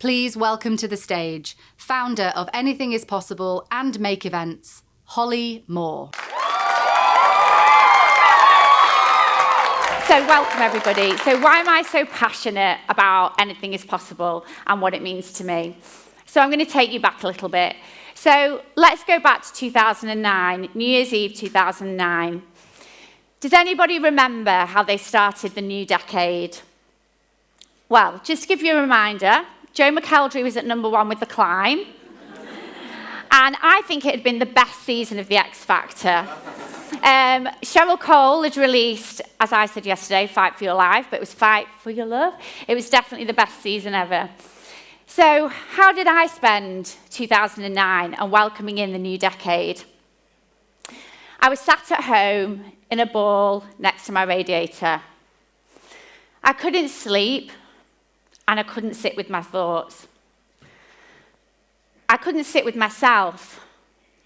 Please welcome to the stage, founder of Anything is Possible and Make Events, Holly Moore. So welcome everybody. So why am I so passionate about Anything is Possible and what it means to me? So I'm going to take you back a little bit. So let's go back to 2009, New Year's Eve 2009. Does anybody remember how they started the new decade? Well, just to give you a reminder, Joe McElderry was at number 1 with The Climb. And I think it had been the best season of The X Factor. Cheryl Cole had released, as I said yesterday, Fight for Your Life, but it was Fight for Your Love. It was definitely the best season ever. So how did I spend 2009 and welcoming in the new decade? I was sat at home in a ball next to my radiator. I couldn't sleep, and I couldn't sit with my thoughts. I couldn't sit with myself,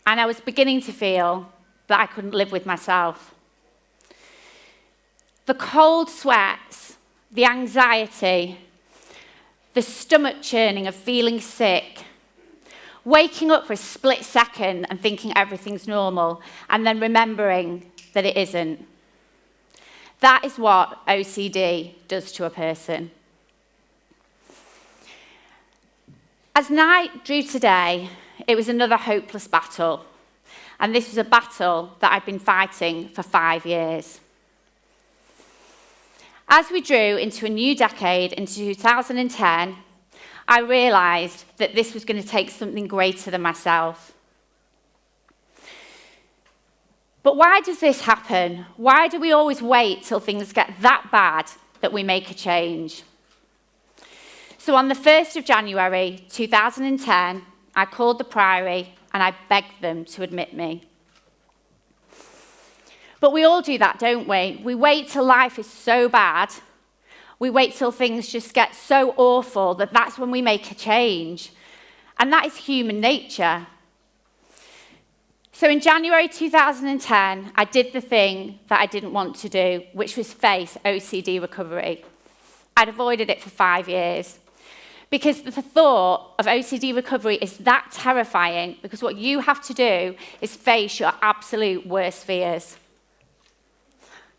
and I was beginning to feel that I couldn't live with myself. The cold sweats, the anxiety, the stomach churning of feeling sick, waking up for a split second and thinking everything's normal, and then remembering that it isn't. That is what OCD does to a person. As night drew to day, it was another hopeless battle. And this was a battle that I'd been fighting for 5 years. As we drew into a new decade, into 2010, I realised that this was going to take something greater than myself. But why does this happen? Why do we always wait till things get that bad that we make a change? So on the 1st of January 2010, I called the Priory and I begged them to admit me. But we all do that, don't we? We wait till life is so bad. We wait till things just get so awful that that's when we make a change. And that is human nature. So in January 2010, I did the thing that I didn't want to do, which was face OCD recovery. I'd avoided it for 5 years. Because the thought of OCD recovery is that terrifying, because what you have to do is face your absolute worst fears.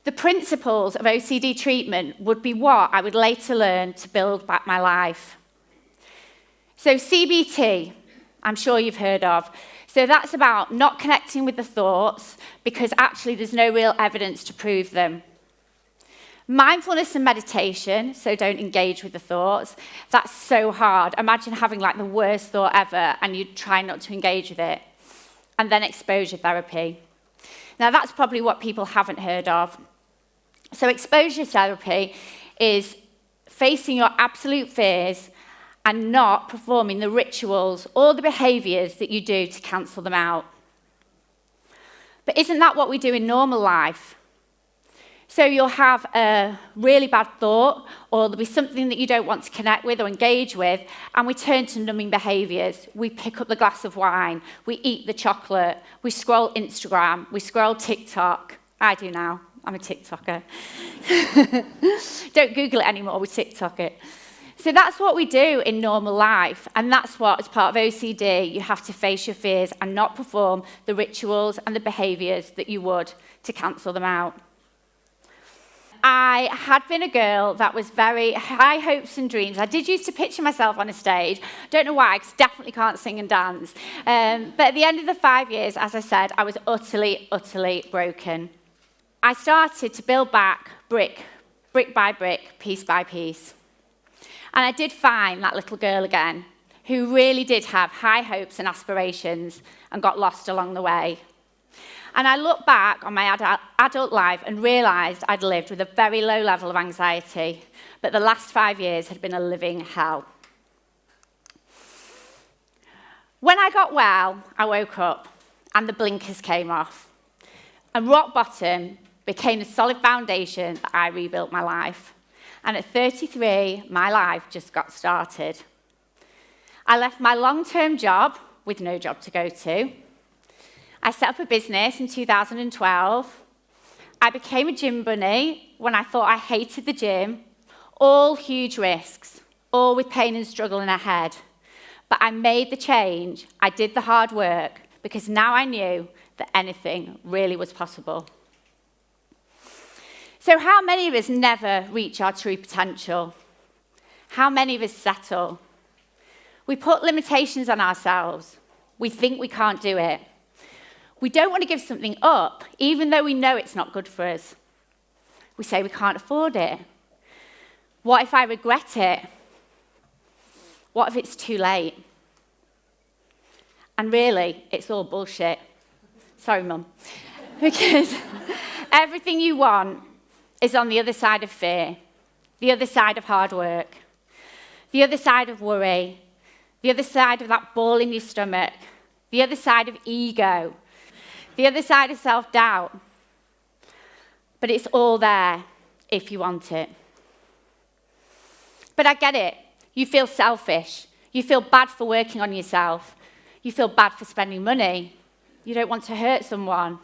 The principles of OCD treatment would be what I would later learn to build back my life. So CBT, I'm sure you've heard of. So that's about not connecting with the thoughts because actually there's no real evidence to prove them. Mindfulness and meditation, so don't engage with the thoughts. That's so hard. Imagine having like the worst thought ever and you try not to engage with it. And then exposure therapy. Now that's probably what people haven't heard of. So exposure therapy is facing your absolute fears and not performing the rituals or the behaviours that you do to cancel them out. But isn't that what we do in normal life? So you'll have a really bad thought, or there'll be something that you don't want to connect with or engage with, and we turn to numbing behaviours. We pick up the glass of wine, we eat the chocolate, we scroll Instagram, we scroll TikTok. I do now, I'm a TikToker. Don't Google it anymore, we TikTok it. So that's what we do in normal life, and that's what, as part of OCD, you have to face your fears and not perform the rituals and the behaviours that you would to cancel them out. I had been a girl that was very high hopes and dreams. I did used to picture myself on a stage. Don't know why, because definitely can't sing and dance. But at the end of the 5 years, as I said, I was utterly, utterly broken. I started to build back brick by brick, piece by piece. And I did find that little girl again, who really did have high hopes and aspirations and got lost along the way. And I look back on my adult life and realised I'd lived with a very low level of anxiety, but the last 5 years had been a living hell. When I got well, I woke up and the blinkers came off. And rock bottom became the solid foundation that I rebuilt my life. And at 33, my life just got started. I left my long-term job with no job to go to. I set up a business in 2012. I became a gym bunny when I thought I hated the gym. All huge risks. all with pain and struggle in her head. But I made the change, I did the hard work, because now I knew that anything really was possible. So how many of us never reach our true potential? How many of us settle? We put limitations on ourselves. We think we can't do it. We don't want to give something up, even though we know it's not good for us. We say we can't afford it. What if I regret it? What if it's too late? And really, it's all bullshit. Sorry, Mum. Because everything you want is on the other side of fear, the other side of hard work, the other side of worry, the other side of that ball in your stomach, the other side of ego, the other side of self-doubt. But it's all there if you want it. But I get it. You feel selfish. You feel bad for working on yourself. You feel bad for spending money. You don't want to hurt someone.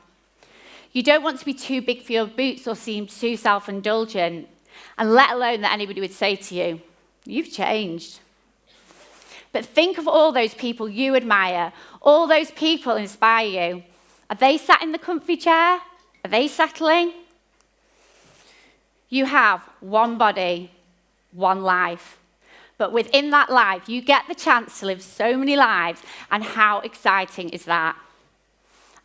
You don't want to be too big for your boots or seem too self-indulgent, and let alone that anybody would say to you, "You've changed." But think of all those people you admire, all those people inspire you. Are they sat in the comfy chair? Are they settling? You have one body, one life. But within that life, you get the chance to live so many lives, and how exciting is that?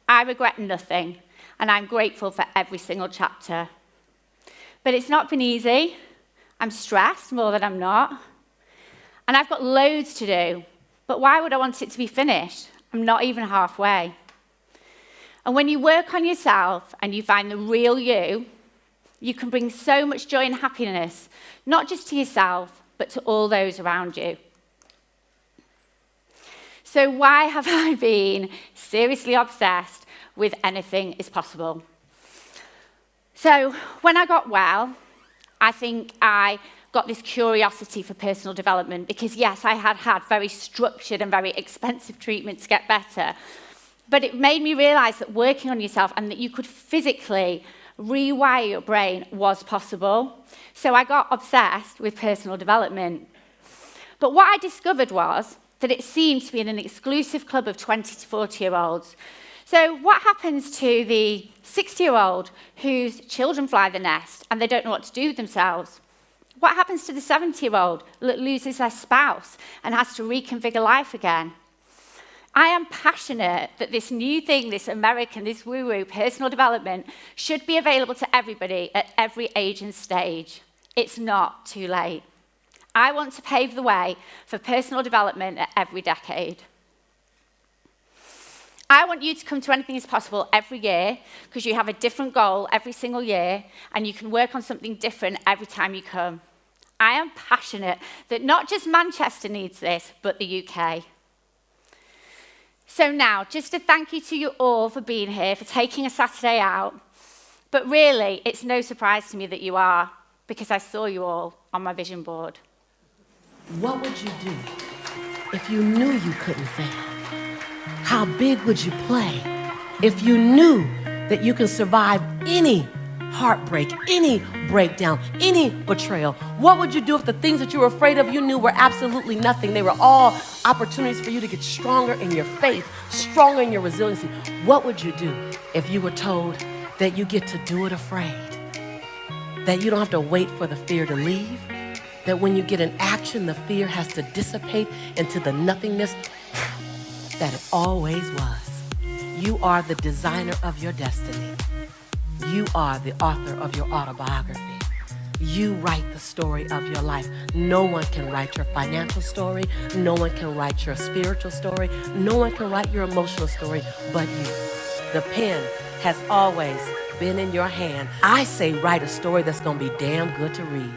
I regret nothing, and I'm grateful for every single chapter. But it's not been easy. I'm stressed more than I'm not. And I've got loads to do, but why would I want it to be finished? I'm not even halfway. And when you work on yourself and you find the real you, you can bring so much joy and happiness, not just to yourself, but to all those around you. So why have I been seriously obsessed with anything is possible? So when I got well, I think I got this curiosity for personal development because, yes, I had had very structured and very expensive treatment to get better. But it made me realize that working on yourself and that you could physically rewire your brain was possible. So I got obsessed with personal development. But what I discovered was that it seemed to be in an exclusive club of 20 to 40-year-olds. So what happens to the 60-year-old whose children fly the nest and they don't know what to do with themselves? What happens to the 70-year-old that loses their spouse and has to reconfigure life again? I am passionate that this new thing, this American, this woo-woo personal development should be available to everybody at every age and stage. It's not too late. I want to pave the way for personal development at every decade. I want you to come to Anything is Possible every year because you have a different goal every single year and you can work on something different every time you come. I am passionate that not just Manchester needs this, but the UK. So now, just a thank you to you all for being here, for taking a Saturday out. But really, it's no surprise to me that you are, because I saw you all on my vision board. What would you do if you knew you couldn't fail? How big would you play if you knew that you can survive any heartbreak, any breakdown, any betrayal? What would you do if the things that you were afraid of you knew were absolutely nothing? They were all opportunities for you to get stronger in your faith, stronger in your resiliency. What would you do if you were told that you get to do it afraid? That you don't have to wait for the fear to leave? That when you get in action, the fear has to dissipate into the nothingness that it always was? You are the designer of your destiny. You are the author of your autobiography. You write the story of your life. No one can write your financial story. No one can write your spiritual story. No one can write your emotional story but you. The pen has always been in your hand. I say write a story that's going to be damn good to read.